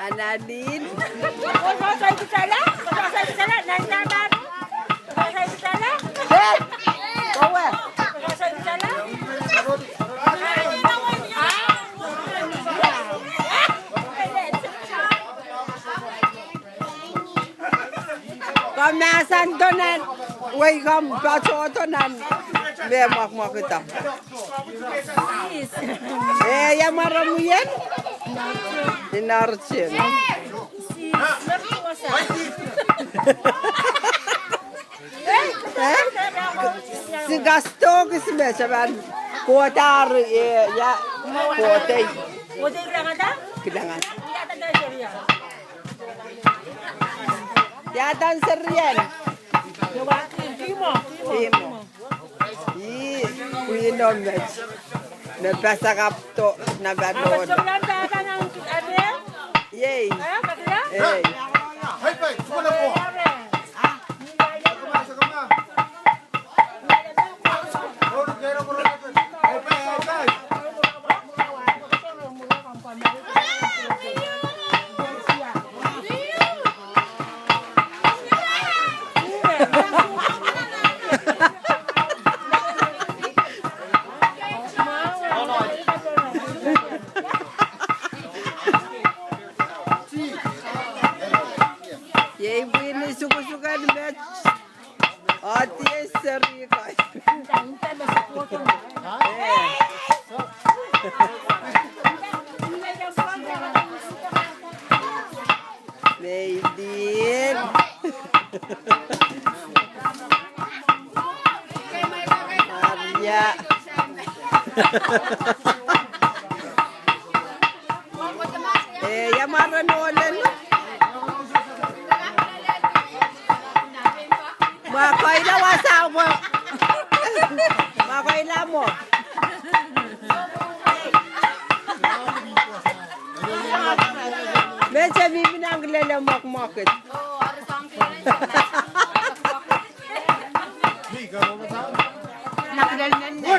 Anadin. Kom nasan tonan. Wai kom baco tonan. Be mak kita. Ya maramuyen. Inarcin. Si gasto que se me saban kuatar ya kuatai. Kuatai kedangan? Kedangan. Ya, Ya tan serian. Timo. Kuinom match. Nabasa kapto na banon. Yay. Hey. Ibu ini suka-suka di match. Hati seri kai. Meidin. Arya. Ya marah nolen. Makoy wasa mo. Makoy mo. Medyo bibinang lalamak market. Nakadalnan na.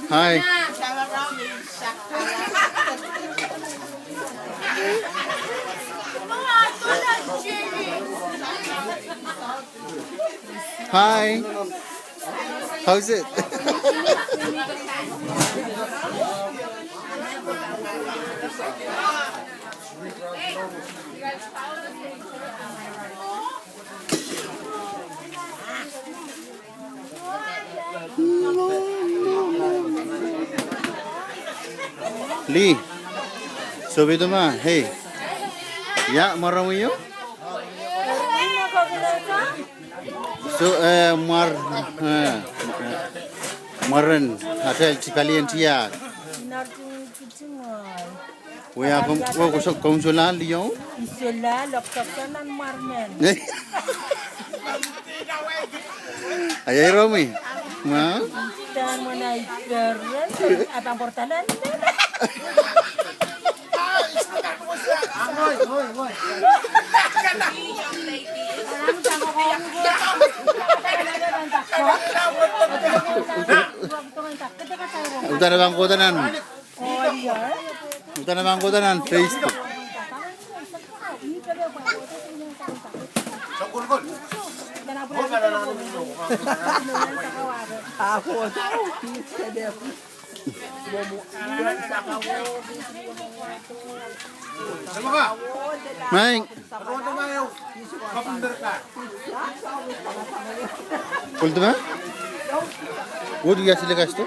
Hi. Mga tulad, Jerry. Hi. How's it? Lee, sabi tu mah, hey, ya marah mo So, maran, ada kalian tiak. Wah, aku konsulan liyo. Isola, loktokan marmen. Ayah Romi, ma? Dan menai keren, abang portalan. Utara bangkotanan. Oh iya. Utara bangkotanan face. Ako tahu kita dia. Maing. Kultu ba? Wood gas lekas tu?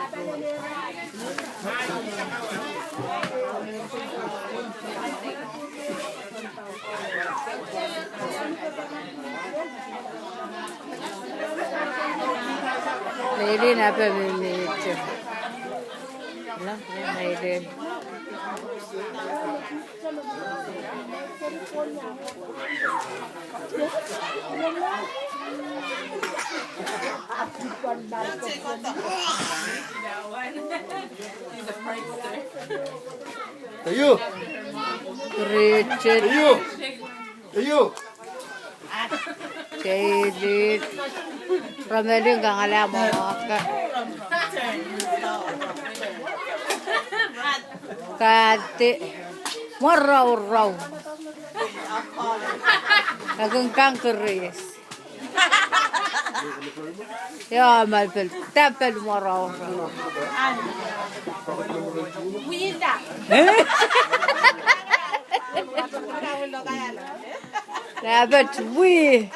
Lady apa minute? Lah, lady. Ayo. Richard. Ayo. Ayo. Jadid. Rameli nggak ngalah mau kate morau-rau. Agung keris. Ya malpel tapel morau. Dapat wih.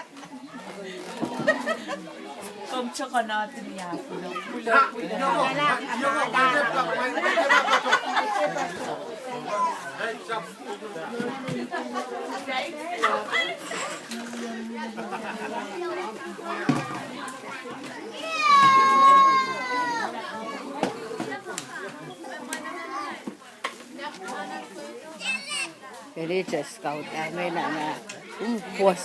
Jadi just kau tak main nak puas.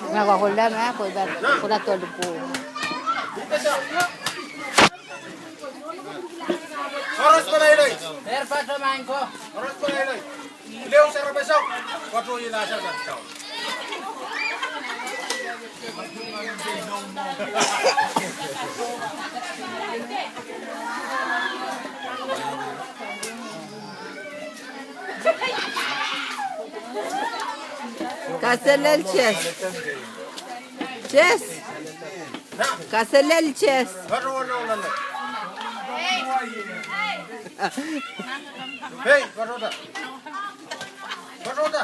Nakakulam ha, kuda todo po. Oras pa na ilay. Erpa sa main ko. Oras pa na ilay. Leo sa rabesok. Kwatro yung nasa sa chow. Kaselel chess. Chess. Kaselel chess. Kwatro na. Hey, kwatro ta. Kwatro ta.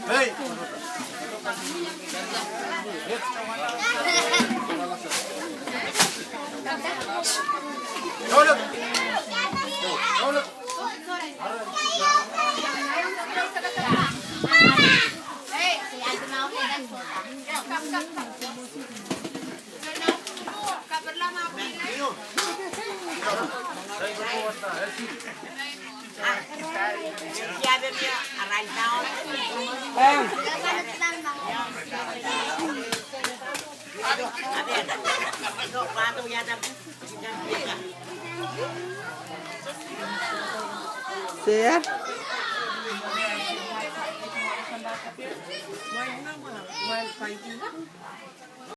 Hei. Hold Sia.